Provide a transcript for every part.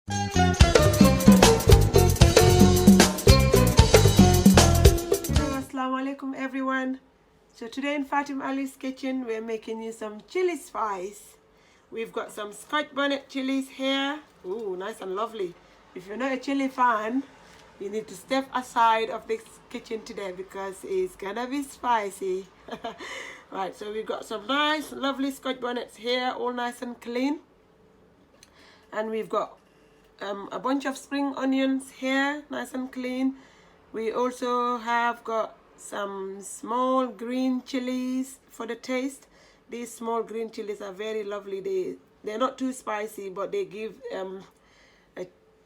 Assalamu alaikum everyone. So today in Fatim Ali's kitchen we're making you some chili spice. We've got some Scotch bonnet chilies here. Ooh, nice and lovely. If you're not a chili fan, you need to step aside of this kitchen today because it's gonna be spicy. Right, so we've got some nice lovely Scotch bonnets here, all nice and clean. And we've got a bunch of spring onions here, nice and clean. We also have got some small green chilies for the taste. These small green chilies are very lovely. They're not too spicy, but they give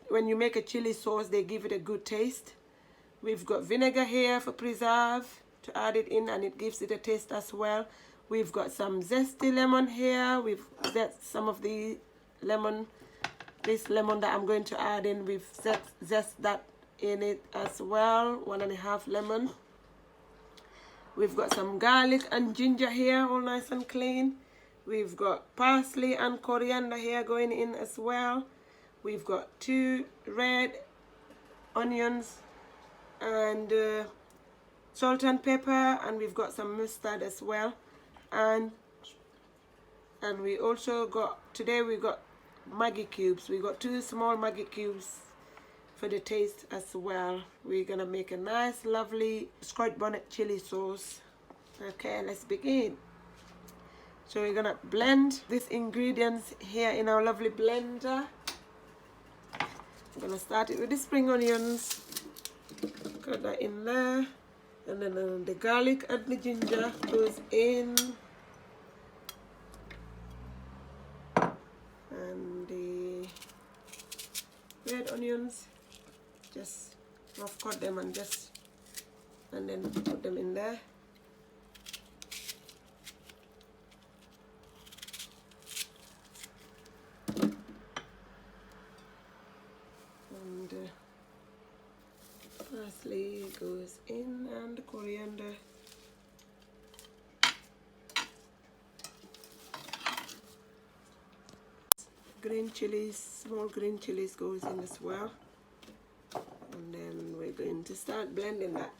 when you make a chili sauce, they give it a good taste. We've got vinegar here for preserve to add it in, and it gives it a taste as well. We've got some zesty lemon here. We've got some of the lemon, this lemon that I'm going to add in. We've zest that in it as well, 1.5 lemon. We've got some garlic and ginger here, all nice and clean. We've got parsley and coriander here going in as well. We've got 2 red onions and salt and pepper, and we've got some mustard as well. And we also got, today we got Maggi cubes. We got 2 small Maggi cubes for the taste as well. We're gonna make a nice lovely Scotch bonnet chili sauce. Okay, let's begin. So we're gonna blend these ingredients here in our lovely blender. I'm gonna start it with the spring onions, cut that in there, and then the garlic and the ginger goes in, and the red onions, just rough cut them and then put them in there. And parsley goes in, and coriander. Green chilies, small green chilies goes in as well. And then we're going to start blending that.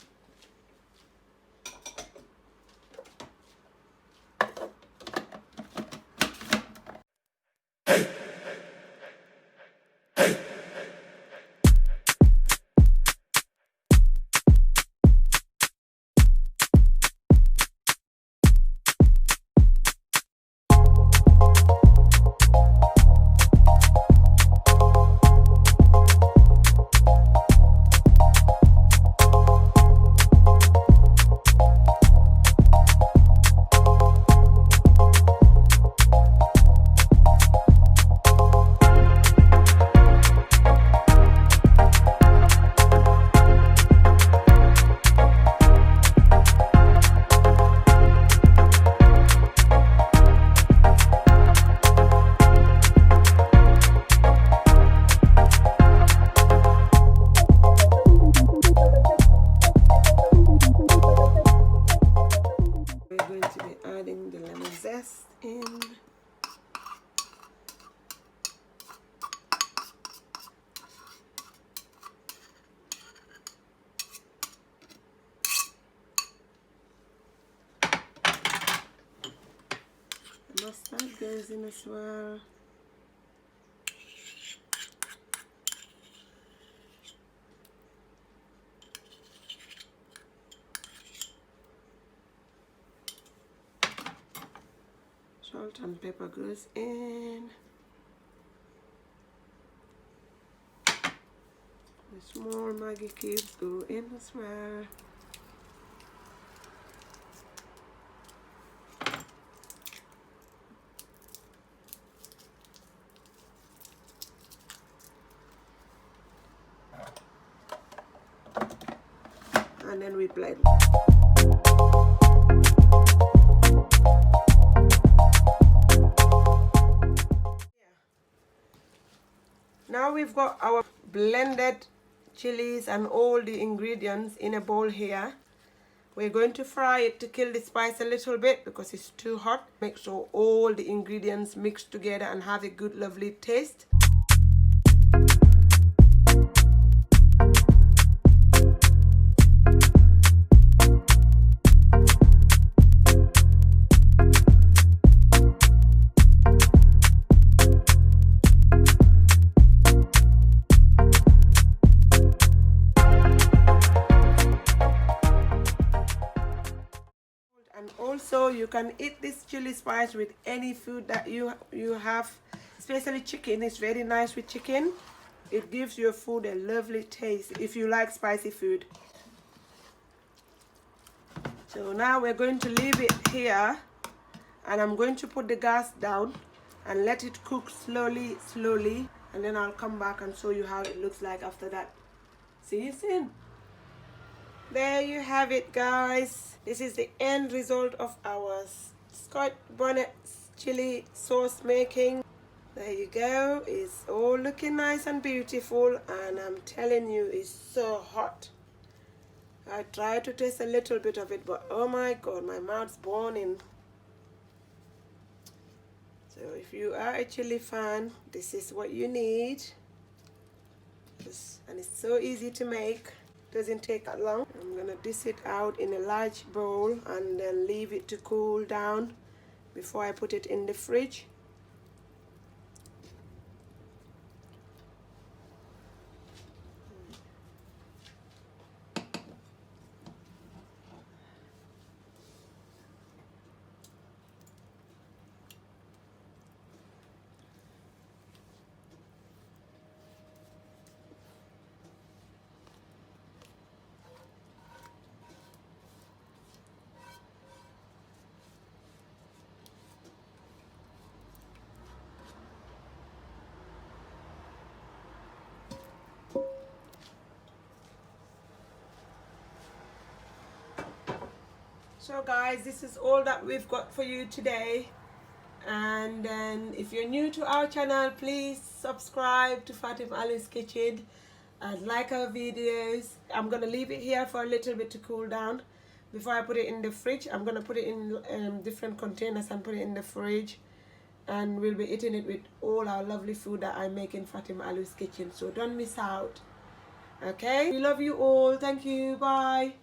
Adding the lemon zest in. The mustard goes in as well. Salt and pepper goes in. The small Maggi cubes go in as well. And then we blend. Now we've got our blended chilies and all the ingredients in a bowl here. We're going to fry it to kill the spice a little bit because it's too hot. Make sure all the ingredients mix together and have a good lovely taste. can eat this chili spice with any food that you have, especially chicken. It's very nice with chicken. It gives your food a lovely taste if you like spicy food. So now we're going to leave it here, and I'm going to put the gas down and let it cook slowly, and then I'll come back and show you how it looks like after that. See you soon. There you have it, guys. This is the end result of our Scotch bonnet chili sauce making. There you go. It's all looking nice and beautiful, and I'm telling you, it's so hot. I tried to taste a little bit of it, but oh my god, my mouth's burning. So if you are a chili fan, this is what you need. And it's so easy to make. Doesn't take that long. I'm gonna dish it out in a large bowl and then leave it to cool down before I put it in the fridge. So guys, this is all that we've got for you today. And then if you're new to our channel, please subscribe to Fatim Ali's Kitchen and like our videos. I'm gonna leave it here for a little bit to cool down before I put it in the fridge. I'm gonna put it in different containers and put it in the fridge, and we'll be eating it with all our lovely food that I make in Fatim Ali's Kitchen. So don't miss out. Okay, we love you all. Thank you. Bye.